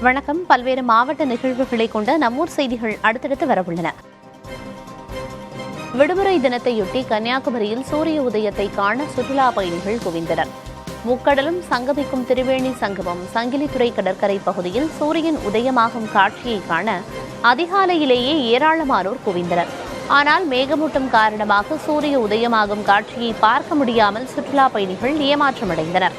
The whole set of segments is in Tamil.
வணக்கம். பல்வேறு மாவட்ட நிகழ்வுகளை கொண்ட நம்மூர் செய்திகள் அடுத்தடுத்து வரவுள்ளன. விடுமுறை தினத்தையொட்டி கன்னியாகுமரியில் சூரிய உதயத்தை காண சுற்றுலா பயணிகள் குவிந்தனர். முக்கடலும் சங்கமிக்கும் திரிவேணி சங்கமம் சங்கிலித்துறை கடற்கரை பகுதியில் சூரியன் உதயமாகும் காட்சியை காண அதிகாலையிலேயே ஏராளமானோர் குவிந்தனர். ஆனால் மேகமூட்டம் காரணமாக சூரிய உதயமாகும் காட்சியை பார்க்க முடியாமல் சுற்றுலா பயணிகள் ஏமாற்றமடைந்தனர்.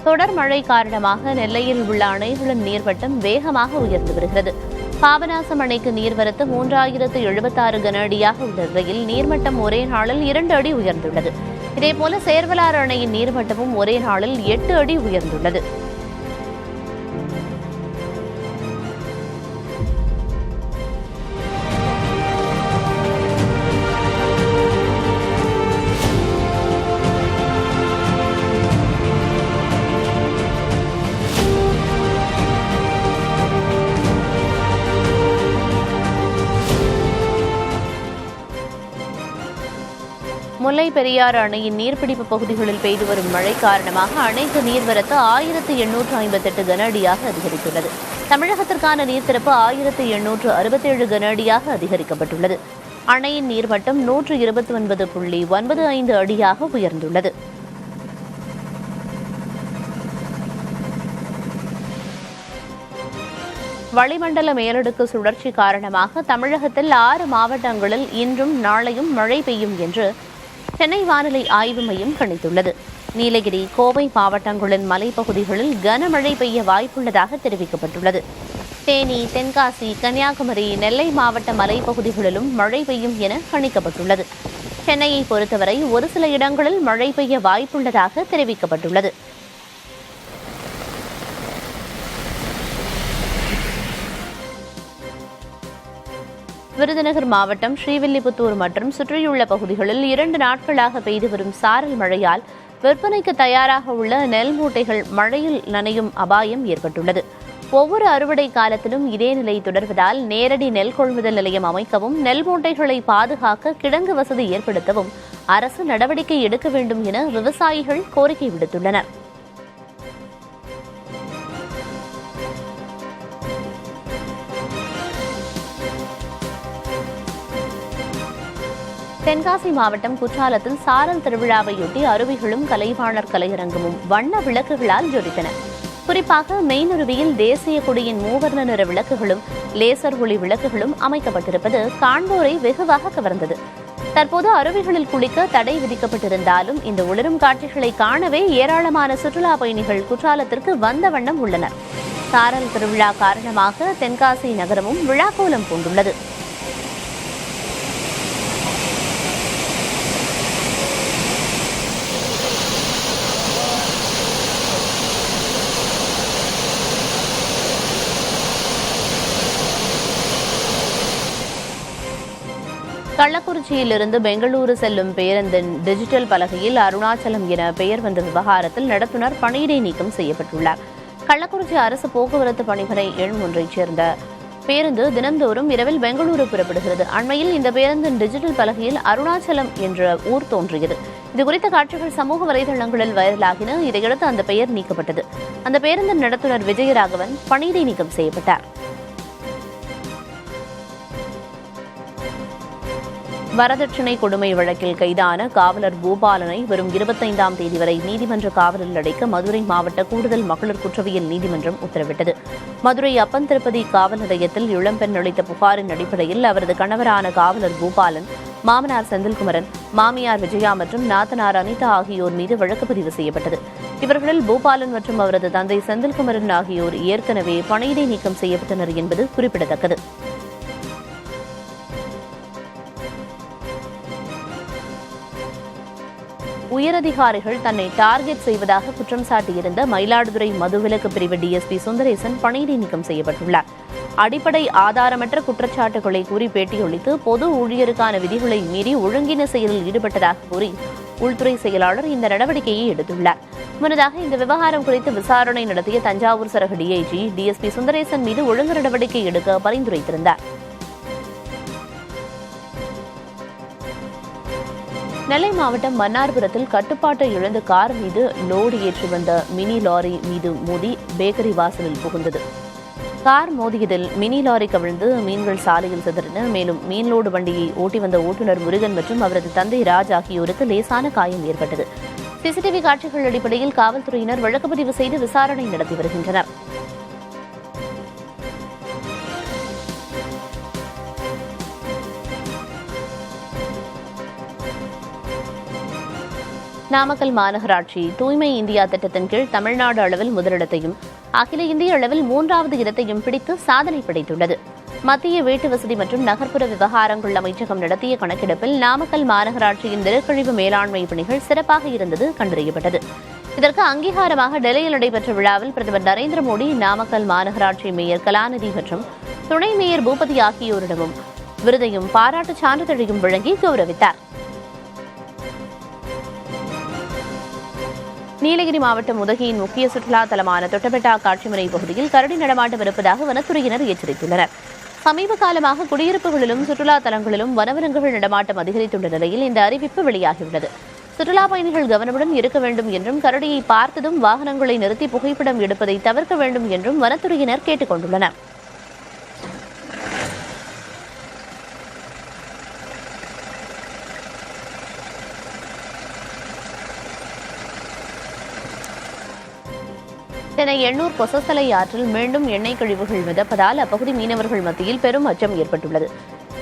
தொடர் மழை காரணமாக நெல்லையில் உள்ள அணைகளின் நீர்மட்டம் வேகமாக உயர்ந்து வருகிறது. பாபநாசம் அணைக்கு நீர்வரத்து 3076 கன அடியாக உள்ள நிலையில் நீர்மட்டம் ஒரே நாளில் 2 அடி உயர்ந்துள்ளது. இதேபோல சேர்வலாறு அணையின் நீர்மட்டமும் ஒரே நாளில் 8 அடி உயர்ந்துள்ளது. முல்லை பெரியாறு அணையின் நீர்பிடிப்பு பகுதிகளில் பெய்து வரும் மழை காரணமாக அணைக்கு நீர்வரத்து 1858 கன அடியாக அதிகரித்துள்ளது. தமிழகத்திற்கான நீர்த்திறப்பு 1867 கன அடியாக அதிகரிக்கப்பட்டுள்ளது. அணையின் நீர்மட்டம் 129.95 அடியாக உயர்ந்துள்ளது. வளிமண்டல மேலடுக்கு சுழற்சி காரணமாக தமிழகத்தில் 6 மாவட்டங்களில் இன்றும் நாளையும் மழை பெய்யும் என்று சென்னை வானிலை ஆய்வு மையம் கணித்துள்ளது. நீலகிரி, கோவை மாவட்டங்களின் மலைப்பகுதிகளில் கனமழை பெய்ய வாய்ப்புள்ளதாக தெரிவிக்கப்பட்டுள்ளது. தேனி, தென்காசி, கன்னியாகுமரி, நெல்லை மாவட்ட மலைப்பகுதிகளிலும் மழை பெய்யும் என கணிக்கப்பட்டுள்ளது. சென்னையை பொறுத்தவரை ஒரு சில இடங்களில் மழை பெய்ய வாய்ப்புள்ளதாக தெரிவிக்கப்பட்டுள்ளது. விருதுநகர் மாவட்டம் ஸ்ரீவில்லிபுத்தூர் மற்றும் சுற்றியுள்ள பகுதிகளில் 2 நாட்களாக பெய்து வரும் சாரல் மழையால் விற்பனைக்கு தயாராக உள்ள நெல் மூட்டைகள் மழையில் நனையும் அபாயம் ஏற்பட்டுள்ளது. ஒவ்வொரு அறுவடை காலத்திலும் இதே நிலை தொடர்வதால் நேரடி நெல் கொள்முதல் நிலையம் அமைக்கவும், நெல் மூட்டைகளை பாதுகாக்க கிடங்கு வசதி ஏற்படுத்தவும் அரசு நடவடிக்கை எடுக்க வேண்டும் என விவசாயிகள் கோரிக்கை விடுத்துள்ளனர். தென்காசி மாவட்டம் குற்றாலத்தில் சாரல் திருவிழாவையொட்டி அருவிகளும் கலைவாணர் கலையரங்கமும் வண்ண விளக்குகளால் ஜொலித்தன. குறிப்பாக மெயினருவியில் தேசிய கொடியின் மூவர்ண நிற விளக்குகளும் லேசர் ஒளி விளக்குகளும் அமைக்கப்பட்டிருப்பது காண்போரை வெகுவாக கவர்ந்தது. தற்போது அருவிகளில் குளிக்க தடை விதிக்கப்பட்டிருந்தாலும் இந்த ஒளிரும் காட்சிகளை காணவே ஏராளமான சுற்றுலா பயணிகள் குற்றாலத்திற்கு வந்த வண்ணம் உள்ளனர். சாரல் திருவிழா காரணமாக தென்காசி நகரமும் விழாக்கோலம் பூண்டுள்ளது. கள்ளக்குறிச்சியிலிருந்து பெங்களூரு செல்லும் பேருந்தின் டிஜிட்டல் பலகையில் அருணாச்சலம் என பெயர் வந்த விவகாரத்தில் நடத்துனர் பணியிடை நீக்கம் செய்யப்பட்டுள்ளார். கள்ளக்குறிச்சி அரசு போக்குவரத்து பணிமனை எண் ஒன்றைச் சேர்ந்த பேருந்து தினந்தோறும் இரவில் பெங்களூரு புறப்படுகிறது. அண்மையில் இந்த பேருந்தின் டிஜிட்டல் பலகையில் அருணாச்சலம் என்ற ஊர் தோன்றியது. இதுகுறித்த காட்சிகள் சமூக வலைதளங்களில் வைரலாகின. இதையடுத்து அந்த பெயர் நீக்கப்பட்டது. அந்த பேருந்தின் நடத்துனர் விஜயராகவன் பணியிடை நீக்கம் செய்யப்பட்டார். வரதட்சணை கொடுமை வழக்கில் கைதான காவலர் பூபாலனை வரும் 25ஆம் தேதி வரை நீதிமன்ற காவலில் அடைக்க மதுரை மாவட்ட கூடுதல் மகளிர் குற்றவியல் நீதிமன்றம் உத்தரவிட்டது. மதுரை அப்பன் திருப்பதி காவல் நிலையத்தில் இளம்பெண் அளித்த புகாரின் அடிப்படையில் அவரது கணவரான காவலர் பூபாலன், மாமனார் செந்தில்குமரன், மாமியார் விஜயா மற்றும் நாத்தனார் அனிதா ஆகியோர் மீது வழக்கு பதிவு செய்யப்பட்டது. இவர்களில் பூபாலன் மற்றும் அவரது தந்தை செந்தில்குமரன் ஆகியோர் ஏற்கனவே பணியிடை நீக்கம் செய்யப்பட்டனர் என்பது குறிப்பிடத்தக்கது. உயரதிகாரிகள் தன்னை டார்கெட் செய்வதாக குற்றம் சாட்டியிருந்த மயிலாடுதுறை மதுவிலக்கு பிரிவு டிஎஸ்பி சுந்தரேசன் பணியிடை நீக்கம் செய்யப்பட்டுள்ளார். அடிப்படை ஆதாரமற்ற குற்றச்சாட்டுகளை கூறி பேட்டியளித்து பொது ஊழியருக்கான விதிகளை மீறி ஒழுங்கீன செயலில் ஈடுபட்டதாக கூறி உள்துறை செயலாளர் இந்த நடவடிக்கையை எடுத்துள்ளார். முன்னதாக இந்த விவகாரம் குறித்து விசாரணை நடத்திய தஞ்சாவூர் சரக டிஐஜி டிஎஸ்பி சுந்தரேசன் மீது ஒழுங்கு நடவடிக்கை எடுக்க பரிந்துரைத்திருந்தார். நெல்லை மாவட்டம் மன்னார்புரத்தில் கட்டுப்பாட்டை இழந்த கார் மீது லோடு ஏற்றி வந்த மினி லாரி மீது மோதி பேக்கரி வாசலில் புகுந்தது. கார் மோதியதில் மினி லாரி கவிழ்ந்து மீன்கள் சாலையில் சிதறின. மேலும் மீன்லோடு வண்டியை ஓட்டி வந்த ஓட்டுநர் முருகன் மற்றும் அவரது தந்தை ராஜ் ஆகியோருக்கு லேசான காயம் ஏற்பட்டது. சிசிடிவி காட்சிகள் அடிப்படையில் காவல்துறையினர் வழக்குப்பதிவு செய்து விசாரணை நடத்தி வருகின்றனர். நாமக்கல் மாநகராட்சி தூய்மை இந்தியா திட்டத்தின் கீழ் தமிழ்நாடு அளவில் முதலிடத்தையும் அகில இந்திய அளவில் 3வது இடத்தையும் பிடித்து சாதனை படைத்துள்ளது. மத்திய வீட்டு வசதி மற்றும் நகர்ப்புற விவகாரங்கள் அமைச்சகம் நடத்திய கணக்கெடுப்பில் நாமக்கல் மாநகராட்சியின் திடக்கழிவு மேலாண்மை பணிகள் சிறப்பாக இருந்தது கண்டறியப்பட்டது. இதற்கு அங்கீகாரமாக டெல்லியில் நடைபெற்ற விழாவில் பிரதமர் நரேந்திர மோடி நாமக்கல் மாநகராட்சி மேயர் கலாநிதி மற்றும் துணை மேயர் பூபதி ஆகியோரிடமும் விருதையும் பாராட்டுச் சான்றிதழையும் வழங்கி கௌரவித்தார். நீலகிரி மாவட்டம் உதகையின் முக்கிய சுற்றுலா தலமான தொட்டபெட்டா காட்சிமுறை பகுதியில் கரடி நடமாட்டம் இருப்பதாக வனத்துறையினர் எச்சரித்துள்ளனர். சமீப காலமாக குடியிருப்புகளிலும் சுற்றுலா தலங்களிலும் வனவிலங்குகள் நடமாட்டம் அதிகரித்துள்ள நிலையில் இந்த அறிவிப்பு வெளியாகியுள்ளது. சுற்றுலா பயணிகள் கவனமுடன் இருக்க வேண்டும் என்றும் கரடியை பார்த்ததும் வாகனங்களை நிறுத்தி புகைப்படம் எடுப்பதை தவிர்க்க வேண்டும் என்றும் வனத்துறையினர் கேட்டுக் கொண்டுள்ளனர். சென்னை எண்ணூர் கொசஸ்தலை ஆற்றில் மீண்டும் எண்ணெய் கழிவுகள் மிதப்பதால் அப்பகுதி மீனவர்கள் மத்தியில் பெரும் அச்சம் ஏற்பட்டுள்ளது.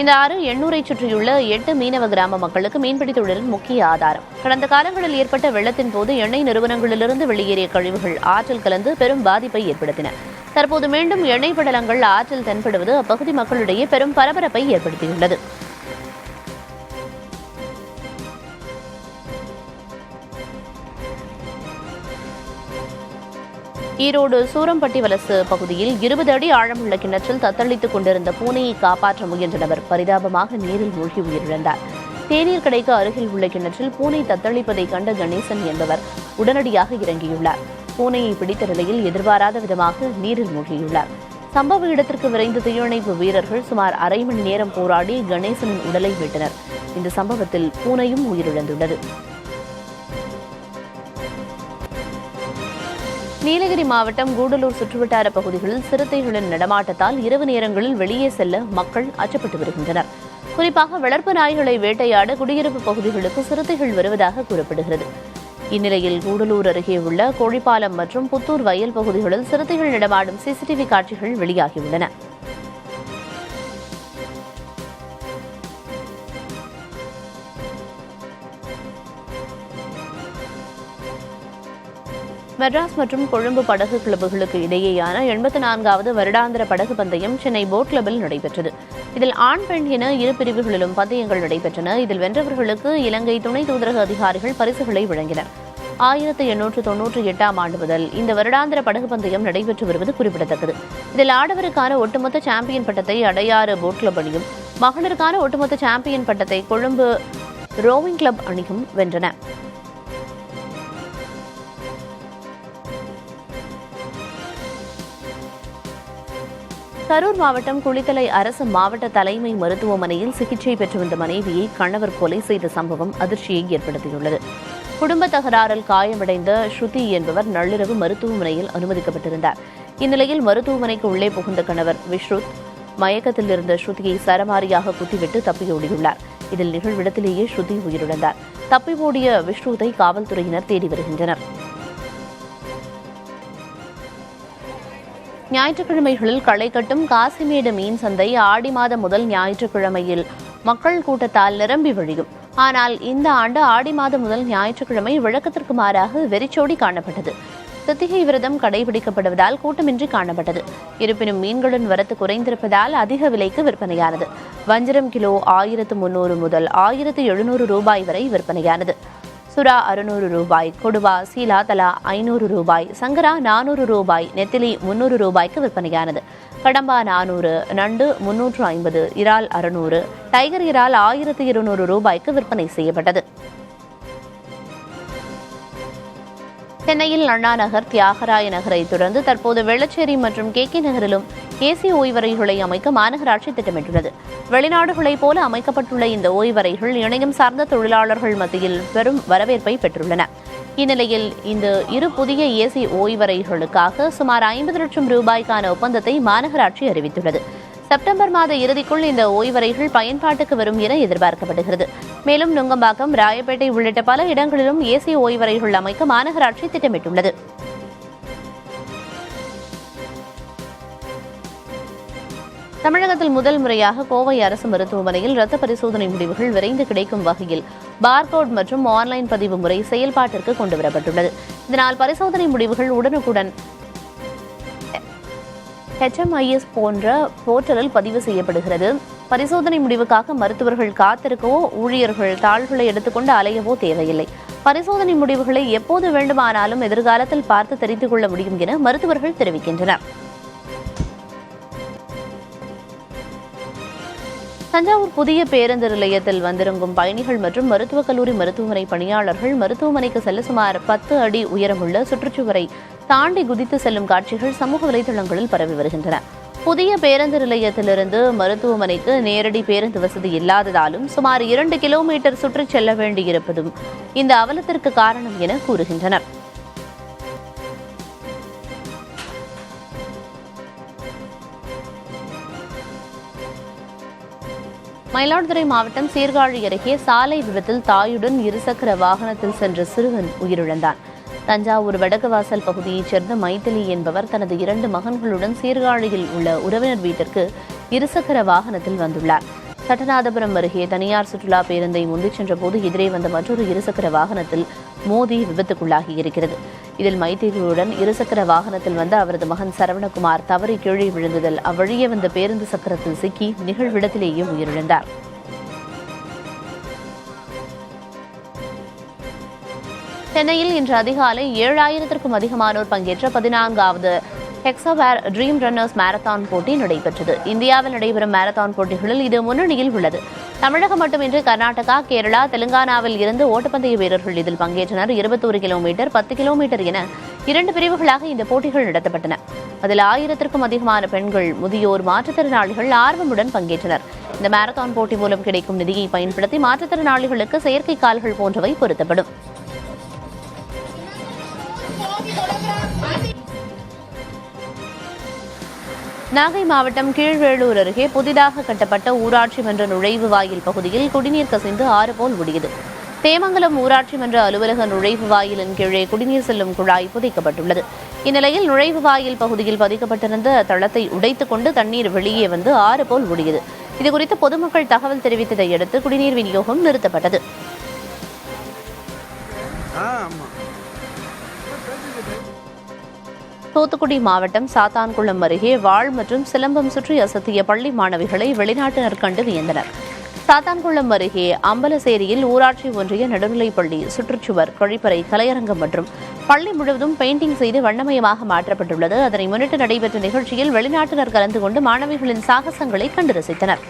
இந்த ஆறு எண்ணூரை சுற்றியுள்ள 8 மீனவ கிராம மக்களுக்கு மீன்பிடி தொழிலின் முக்கிய ஆதாரம். கடந்த காலங்களில் ஏற்பட்ட வெள்ளத்தின் போது எண்ணெய் நிறுவனங்களிலிருந்து வெளியேறிய கழிவுகள் ஆற்றில் கலந்து பெரும் பாதிப்பை ஏற்படுத்தின. தற்போது மீண்டும் எண்ணெய் படலங்கள் ஆற்றில் தென்படுவது அப்பகுதி மக்களிடையே பெரும் பரபரப்பை ஏற்படுத்தியுள்ளது. ஈரோடு சூரம்பட்டி வலசு பகுதியில் 20 அடி ஆழமுள்ள கிணற்றில் தத்தளித்துக் கொண்டிருந்த பூனையை காப்பாற்ற முயன்ற நபர் பரிதாபமாக நீரில் மூழ்கி உயிரிழந்தார். தேநீர் கடைக்கு அருகில் உள்ள கிணற்றில் பூனை தத்தளிப்பதை கண்ட கணேசன் என்பவர் உடனடியாக இறங்கியுள்ளார். பூனையை பிடித்த நிலையில் எதிர்பாராத விதமாக நீரில் மூழ்கியுள்ளார். சம்பவ இடத்திற்கு விரைந்த தீயணைப்பு வீரர்கள் சுமார் அரை மணி நேரம் போராடி கணேசனின் உடலை மீட்டனர். இந்த சம்பவத்தில் பூனையும் உயிரிழந்துள்ளது. நீலகிரி மாவட்டம் கூடலூர் சுற்றுவட்டார பகுதிகளில் சிறுத்தைகளின் நடமாட்டத்தால் இரவு நேரங்களில் வெளியே செல்ல மக்கள் அச்சப்பட்டு வருகின்றனர். குறிப்பாக வளர்ப்பு நாய்களை வேட்டையாட குடியிருப்பு பகுதிகளுக்கு சிறுத்தைகள் வருவதாக கூறப்படுகிறது. இந்நிலையில் கூடலூர் அருகே உள்ள கோழிப்பாலம் மற்றும் புத்தூர் வயல் பகுதிகளில் சிறுத்தைகள் நடமாடும் சிசிடிவி காட்சிகள் வெளியாகியுள்ளன. மெட்ராஸ் மற்றும் கொழும்பு படகு கிளப்புகளுக்கு இடையேயான 84வது வருடாந்திர படகு பந்தயம் சென்னை போட் கிளப்பில் நடைபெற்றது. இதில் ஆண் பெண் என இரு பிரிவுகளிலும் பந்தயங்கள் நடைபெற்றன. இதில் வென்றவர்களுக்கு இலங்கை துணை தூதரக அதிகாரிகள் பரிசுகளை வழங்கினர். 1898ஆம் ஆண்டு முதல் இந்த வருடாந்திர படகு பந்தயம் நடைபெற்று வருவது குறிப்பிடத்தக்கது. இதில் ஆடவருக்கான ஒட்டுமொத்த சாம்பியன் பட்டத்தை அடையாறு போட் கிளப் அணியும், மகளிருக்கான ஒட்டுமொத்த சாம்பியன் பட்டத்தை கொழும்பு ரோவிங் கிளப் அணியும் வென்றன. கரூர் மாவட்டம் குளித்தலை அரசு மாவட்ட தலைமை மருத்துவமனையில் சிகிச்சை பெற்று வந்த மனைவியை கணவர் கொலை செய்த சம்பவம் அதிர்ச்சியை ஏற்படுத்தியுள்ளது. குடும்ப தகராறில் காயமடைந்த ஸ்ருதி என்பவர் நள்ளிரவு மருத்துவமனையில் அனுமதிக்கப்பட்டிருந்தார். இந்நிலையில் மருத்துவமனைக்கு உள்ளே புகுந்த கணவர் விஸ்ருத் மயக்கத்தில் இருந்த ஸ்ருதியை சரமாரியாக குத்திவிட்டு தப்பியோடியுள்ளார். இதில் நிகழ்விடத்திலேயே ஸ்ருதி உயிரிழந்தார். தப்பி ஓடிய விஸ்ருத்தை காவல்துறையினர் தேடி வருகின்றனர். ஞாயிற்றுக்கிழமைகளில் களை கட்டும் காசிமேடு மீன் சந்தை ஆடி மாதம் முதல் ஞாயிற்றுக்கிழமையில் மக்கள் கூட்டத்தால் நிரம்பி வழியும். ஆனால் இந்த ஆண்டு ஆடி மாதம் முதல் ஞாயிற்றுக்கிழமை வழக்கத்திற்கு மாறாக வெறிச்சோடி காணப்பட்டது. சித்திகை விரதம் கடைபிடிக்கப்படுவதால் கூட்டமின்றி காணப்பட்டது. இருப்பினும் மீன்களின் வரத்து குறைந்திருப்பதால் அதிக விலைக்கு விற்பனையானது. வஞ்சிரம் கிலோ 1300 முதல் 1700 ரூபாய் வரை விற்பனையானது. சுறா 600 ரூபாய், கொடுவா சீலா தலா 500 ரூபாய், சங்கரா 400 ரூபாய், நெத்திலி 300 ரூபாய்க்கு விற்பனையானது. கடம்பா 400, நண்டு 350, இறால் 600, டைகர் இறால் 1200 ரூபாய்க்கு விற்பனை செய்யப்பட்டது. சென்னையில் அண்ணா நகர், தியாகராய நகரை தொடர்ந்து தற்போது வெள்ளச்சேரி மற்றும் கே நகரிலும் ஏசி ஓய்வறைகளை அமைக்க மாநகராட்சி திட்டமிட்டுள்ளது. வெளிநாடுகளைப் போல அமைக்கப்பட்டுள்ள இந்த ஓய்வறைகள் இணையம் சார்ந்த தொழிலாளர்கள் மத்தியில் பெரும் வரவேற்பை பெற்றுள்ளன. இந்நிலையில் இந்த இரு புதிய ஏசி ஓய்வறைகளுக்காக சுமார் 50 லட்சம் ரூபாய்க்கான ஒப்பந்தத்தை மாநகராட்சி அறிவித்துள்ளது. செப்டம்பர் மாத இறுதிக்குள் இந்த ஓய்வறைகள் பயன்பாட்டுக்கு வரும் என எதிர்பார்க்கப்படுகிறது. மேலும் நுங்கம்பாக்கம், ராயப்பேட்டை உள்ளிட்ட பல இடங்களிலும் ஏசி ஓய்வறைகள் அமைக்க மாநகராட்சி திட்டமிட்டுள்ளது. தமிழகத்தில் முதல் முறையாக கோவை அரசு மருத்துவமனையில் இரத்த பரிசோதனை முடிவுகள் விரைந்து கிடைக்கும் வகையில் பார்கோட் மற்றும் ஆன்லைன் பதிவு முறை செயல்பாட்டிற்கு கொண்டுவரப்பட்டுள்ளது. இதனால் பரிசோதனை முடிவுகள் உடனுக்குடன் HMIS போன்ற போர்ட்டலில் பதிவு செய்யப்படுகிறது. பரிசோதனை முடிவுக்காக மருத்துவர்கள் காத்திருக்கவோ ஊழியர்கள் தாள்களை எடுத்துக்கொண்டு அலையவோ தேவையில்லை. பரிசோதனை முடிவுகளை எப்போது வேண்டுமானாலும் எதிர்காலத்தில் பார்த்து தெரிந்து கொள்ள முடியும் என மருத்துவர்கள் தெரிவிக்கின்றனர். தஞ்சாவூர் புதிய பேருந்து நிலையத்தில் வந்திறங்கும் பயணிகள் மற்றும் மருத்துவக் கல்லூரி மருத்துவமனை பணியாளர்கள் மருத்துவமனைக்கு செல்ல சுமார் 10 அடி உயரமுள்ள சுற்றுச்சுவரை தாண்டி குதித்து செல்லும் காட்சிகள் சமூக வலைதளங்களில் பரவி வருகின்றன. புதிய பேருந்து நிலையத்திலிருந்து மருத்துவமனைக்கு நேரடி பேருந்து வசதி இல்லாததாலும் சுமார் 2 கிலோமீட்டர் சுற்றிச் செல்ல வேண்டியிருப்பதும் இந்த அவலத்திற்கு காரணம் என கூறுகின்றனர். மயிலாடுதுறை மாவட்டம் சீர்காழி அருகே சாலை விபத்தில் தாயுடன் இருசக்கர வாகனத்தில் சென்ற சிறுவன் உயிரிழந்தான். தஞ்சாவூர் வடக்குவாசல் பகுதியைச் சேர்ந்த மைதிலி என்பவர் தனது 2 மகன்களுடன் சீர்காழியில் உள்ள உறவினர் வீட்டிற்கு இருசக்கர வாகனத்தில் வந்துள்ளார். சட்டநாதபுரம் அருகே தனியார் சுற்றுலா பேருந்தை முந்திச் சென்றபோது எதிரே வந்த மற்றொரு இருசக்கர வாகனத்தில் மோதி விபத்துக்குள்ளாகி இருக்கிறது. இதில் மைதிலியுடன் இருசக்கர வாகனத்தில் வந்த அவரது மகன் சரவணகுமார் தவறி கீழே விழுந்ததில் அவ்வழியே வந்த பேருந்து சக்கரத்தில் சிக்கி நிகழ்விடத்திலேயே உயிரிழந்தார். சென்னையில் இன்று அதிகாலை 7000க்கும் அதிகமானோர் பங்கேற்ற 14வது ஹெக்ஸாவேர் ட்ரீம் ரன்னர்ஸ் மாரத்தான் போட்டி நடைபெற்றது. இந்தியாவில் நடைபெறும் மாரத்தான் போட்டிகளில் இது முன்னணியில் உள்ளது. தமிழகம் மட்டுமின்றி கர்நாடகா, கேரளா, தெலுங்கானாவில் இருந்து ஓட்டப்பந்தய வீரர்கள் இதில் பங்கேற்றனர். 21 கிலோமீட்டர், 10 கிலோமீட்டர் என 2 பிரிவுகளாக இந்த போட்டிகள் நடத்தப்பட்டன. அதில் 1000க்கும் அதிகமான பெண்கள், முதியோர், மாற்றுத்திறனாளிகள் ஆர்வமுடன் பங்கேற்றனர். இந்த மாரத்தான் போட்டி மூலம் கிடைக்கும் நிதியை பயன்படுத்தி மாற்றுத்திறனாளிகளுக்கு செயற்கை கால்கள் போன்றவை பொருத்தப்படும். நாகை மாவட்டம் கீழ்வேளூர் அருகே புதிதாக கட்டப்பட்ட ஊராட்சி மன்ற நுழைவு வாயில் பகுதியில் குடிநீர் கசிந்து ஆறு போல் ஓடியது. தேமங்கலம் ஊராட்சி மன்ற அலுவலக நுழைவு வாயிலின் கீழே குடிநீர் செல்லும் குழாய் புதைக்கப்பட்டுள்ளது. இந்நிலையில் நுழைவு வாயில் பகுதியில் பதிக்கப்பட்டிருந்த தளத்தை உடைத்துக் கொண்டு தண்ணீர் வெளியே வந்து ஆறு போல் ஓடியது. இதுகுறித்து பொதுமக்கள் தகவல் தெரிவித்ததை அடுத்து குடிநீர் விநியோகம் நிறுத்தப்பட்டது. தூத்துக்குடி மாவட்டம் சாத்தான்குளம் அருகே வாள் மற்றும் சிலம்பம் சுற்றி அசத்திய பள்ளி மாணவிகளை வெளிநாட்டினர் கண்டு வியந்தனர். சாத்தான்குளம் அருகே அம்பலசேரியில் ஊராட்சி ஒன்றிய நடுநிலைப்பள்ளி சுற்றுச்சுவர், கழிப்பறை, கலையரங்கம் மற்றும் பள்ளி முழுவதும் பெயிண்டிங் செய்து வண்ணமயமாக மாற்றப்பட்டுள்ளது. அதனை முன்னிட்டு நடைபெற்ற நிகழ்ச்சியில் வெளிநாட்டினர் கலந்து கொண்டு மாணவிகளின் சாகசங்களை கண்டு ரசித்தனர்.